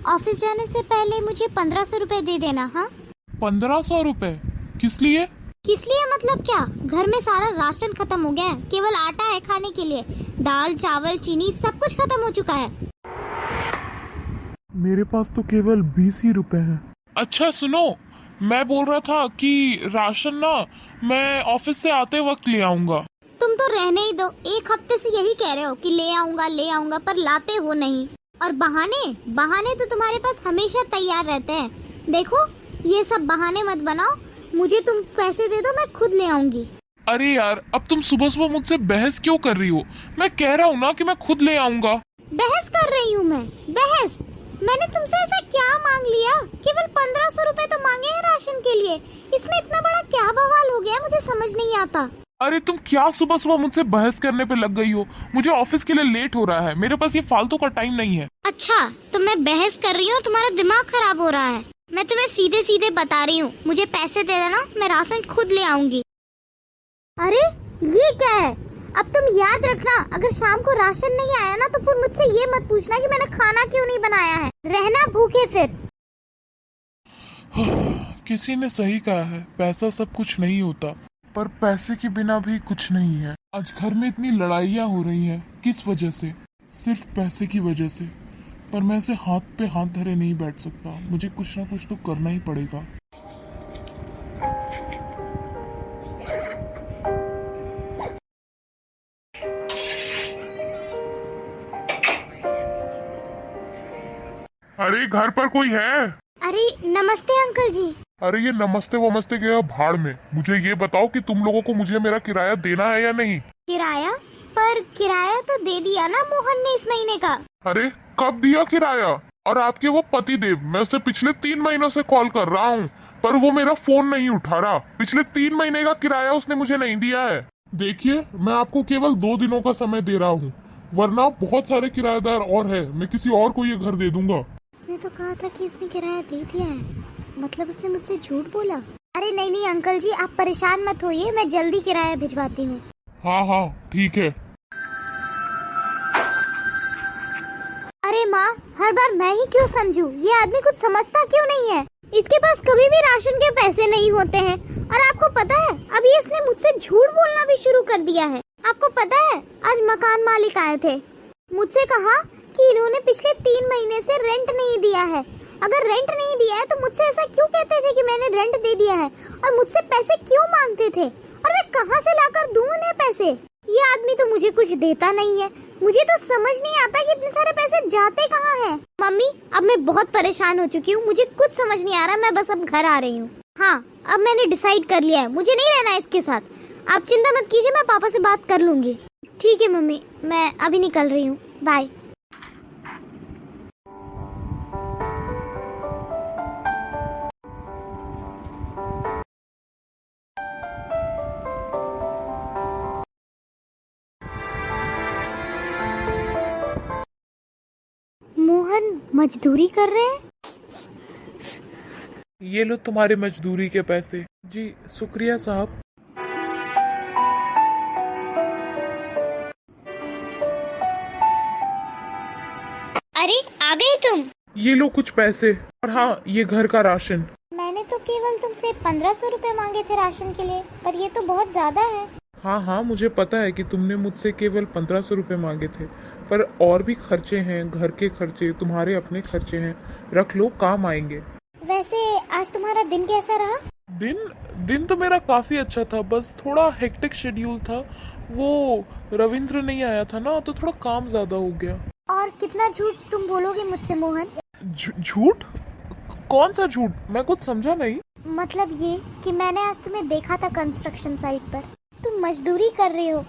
Office जाने से पहले मुझे 1500 रुपए दे देना। हाँ 1500 रुपए? किस लिए? किस लिए मतलब क्या, घर में सारा राशन खत्म हो गया है, केवल आटा है खाने के लिए। दाल चावल चीनी सब कुछ खत्म हो चुका है। मेरे पास तो केवल 20 ही रुपए हैं। अच्छा सुनो, मैं बोल रहा था कि राशन ना मैं ऑफिस से आते वक्त ले आऊंगा। तुम तो रहने ही दो, एक हफ्ते से यही कह रहे हो कि ले आऊंगा पर लाते हो नहीं। और बहाने तो तुम्हारे पास हमेशा तैयार रहते हैं। देखो ये सब बहाने मत बनाओ, मुझे तुम पैसे दे दो, मैं खुद ले आऊंगी। अरे यार, अब तुम सुबह सुबह मुझसे बहस क्यों कर रही हो? मैं कह रहा हूँ ना कि मैं खुद ले आऊंगा। बहस कर रही हूँ मैं? बहस? मैंने तुमसे ऐसा क्या मांग लिया? केवल 1500 रुपए तो मांगे हैं राशन के लिए, इसमें इतना बड़ा क्या बवाल हो गया, मुझे समझ नहीं आता। अरे तुम क्या सुबह सुबह मुझसे बहस करने पे लग गई हो? मुझे ऑफिस के लिए लेट हो रहा है, मेरे पास ये फालतू का टाइम नहीं है। अच्छा तो मैं बहस कर रही हूँ, तुम्हारा दिमाग खराब हो रहा है। मैं तुम्हें सीधे सीधे बता रही हूँ, मुझे पैसे दे देना, मैं राशन खुद ले आऊंगी। अरे ये क्या है? अब तुम याद रखना, अगर शाम को राशन नहीं आया ना तो फिर मुझसे ये मत पूछना कि मैंने खाना क्यों नहीं बनाया है, रहना भूखे फिर। किसी ने सही कहा है, पैसा सब कुछ नहीं होता, पर पैसे के बिना भी कुछ नहीं है। आज घर में इतनी लड़ाइयाँ हो रही हैं, किस वजह से? सिर्फ पैसे की वजह से। पर मैं ऐसे हाथ पे हाथ धरे नहीं बैठ सकता, मुझे कुछ ना कुछ तो करना ही पड़ेगा। अरे घर पर कोई है? अरे नमस्ते अंकल जी। अरे ये नमस्ते वमस्ते गया भाड़ में। मुझे ये बताओ कि तुम लोगों को मुझे मेरा किराया देना है या नहीं? किराया? पर किराया तो दे दिया ना मोहन ने इस महीने का। अरे कब दिया किराया? और आपके वो पति देव, मैं उसे पिछले 3 महीनों से कॉल कर रहा हूँ पर वो मेरा फोन नहीं उठा रहा। पिछले 3 महीने का किराया उसने मुझे नहीं दिया है। देखिए मैं आपको केवल 2 दिनों का समय दे रहा हूँ, वरना बहुत सारे किराएदार और है, मैं किसी और को ये घर दे दूंगा। उसने तो कहा था कि उसने किराया दे दिया है, मतलब उसने मुझसे झूठ बोला। अरे नहीं अंकल जी, आप परेशान मत होइए, मैं जल्दी किराया भिजवाती हूँ। हाँ हाँ ठीक है। अरे माँ, हर बार मैं ही क्यों समझूं? ये आदमी कुछ समझता क्यों नहीं है? इसके पास कभी भी राशन के पैसे नहीं होते हैं। और आपको पता है अभी इसने मुझसे झूठ बोलना भी शुरू कर दिया है। आपको पता है आज मकान मालिक आए थे, मुझसे कहा कि इन्होंने पिछले 3 महीने से रेंट नहीं दिया है। अगर रेंट नहीं दिया है तो मुझसे ऐसा क्यों कहते थे कि मैंने रेंट दे दिया है, और मुझसे पैसे क्यों मांगते थे, और मैं कहां से लाकर दूं उन्हें पैसे? ये आदमी तो मुझे कुछ देता नहीं है, मुझे तो समझ नहीं आता कि इतने सारे पैसे जाते कहाँ हैं। मम्मी अब मैं बहुत परेशान हो चुकी हूँ, मुझे कुछ समझ नहीं आ रहा, मैं बस अब घर आ रही हूँ। हाँ अब मैंने डिसाइड कर लिया है, मुझे नहीं रहना है इसके साथ। आप चिंता मत कीजिए, मैं पापा से बात कर लूंगी। ठीक है मम्मी, मैं अभी निकल रही हूँ, बाय। मोहन मजदूरी कर रहे हैं? ये लो तुम्हारे मजदूरी के पैसे। जी शुक्रिया साहब। अरे आ गए तुम? ये लो कुछ पैसे, और हाँ ये घर का राशन। मैंने तो केवल तुमसे 1500 रुपए मांगे थे राशन के लिए, पर ये तो बहुत ज्यादा है। हाँ हाँ मुझे पता है कि तुमने मुझसे केवल 1500 रुपए मांगे थे, पर और भी खर्चे हैं, घर के खर्चे, तुम्हारे अपने खर्चे हैं, रख लो काम आएंगे। वैसे आज तुम्हारा दिन कैसा रहा? दिन तो मेरा काफी अच्छा था, बस थोड़ा हेक्टिक शेड्यूल था। वो रविंद्र नहीं आया था ना, तो थोड़ा काम ज्यादा हो गया। और कितना झूठ तुम बोलोगे मुझसे मोहन? झूठ? कौन सा झूठ? मैं कुछ समझा नहीं। मतलब ये कि मैंने आज तुम्हें देखा था कंस्ट्रक्शन साइट पर, तुम मजदूरी कर रहे हो,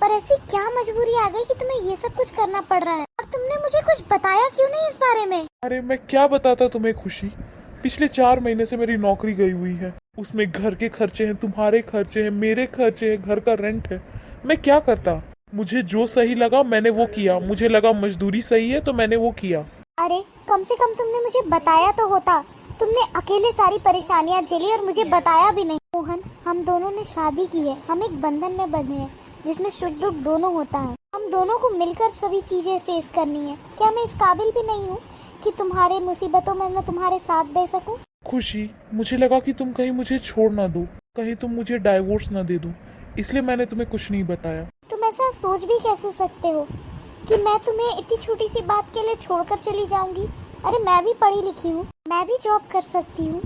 पर ऐसी क्या मजबूरी आ गई कि तुम्हें ये सब कुछ करना पड़ रहा है? और तुमने मुझे कुछ बताया क्यों नहीं इस बारे में? अरे मैं क्या बताता तुम्हें खुशी, पिछले 4 महीने से मेरी नौकरी गई हुई है, उसमें घर के खर्चे हैं, तुम्हारे खर्चे हैं, मेरे खर्चे हैं, घर का रेंट है। मैं क्या करता? मुझे जो सही लगा मैंने वो किया, मुझे लगा मजदूरी सही है तो मैंने वो किया। अरे कम से कम तुमने मुझे बताया तो होता, तुमने अकेले सारी परेशानियां झेली और मुझे बताया भी नहीं। मोहन हम दोनों ने शादी की है, हम एक बंधन में बंधे हैं जिसमें सुख दुख दोनों होता है। हम दोनों को मिलकर सभी चीजें फेस करनी है। क्या मैं इस काबिल भी नहीं हूँ कि तुम्हारे मुसीबतों में मैं तुम्हारे साथ दे सकूं। खुशी, मुझे लगा कि तुम कहीं मुझे छोड़ ना दो, कहीं तुम मुझे डाइवोर्स ना दे दो, इसलिए मैंने तुम्हें कुछ नहीं बताया। तुम ऐसा सोच भी कैसे सकते हो कि मैं तुम्हें इतनी छोटी सी बात के लिए छोड़कर चली जाऊंगी। अरे मैं भी पढ़ी लिखी हूँ, मैं भी जॉब कर सकती हूँ।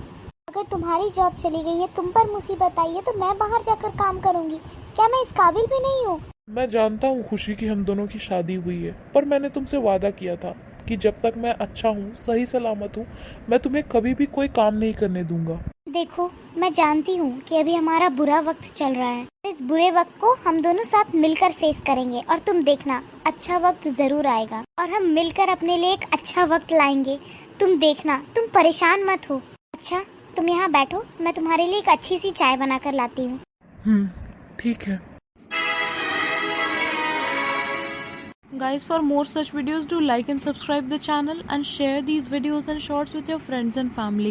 अगर तुम्हारी जॉब चली गई है, तुम पर मुसीबत आई है, तो मैं बाहर जाकर काम करूंगी। क्या मैं इस काबिल भी नहीं हूँ? मैं जानता हूँ खुशी कि हम दोनों की शादी हुई है, पर मैंने तुमसे वादा किया था कि जब तक मैं अच्छा हूँ, सही सलामत हूँ, मैं तुम्हें कभी भी कोई काम नहीं करने दूंगा। देखो, मैं जानती हूँ कि अभी हमारा बुरा वक्त चल रहा है। इस बुरे वक्त को हम दोनों साथ मिलकर फेस करेंगे और तुम देखना, अच्छा वक्त जरूर आएगा और हम मिलकर अपने लिए एक अच्छा वक्त लाएंगे। तुम देखना, तुम परेशान मत हो। अच्छा, तुम यहाँ बैठो, मैं तुम्हारे लिए एक अच्छी सी चाय बनाकर लाती हूँ। ठीक है। Guys, for more such videos, do like and subscribe the channel and share these videos and shorts with your friends and family.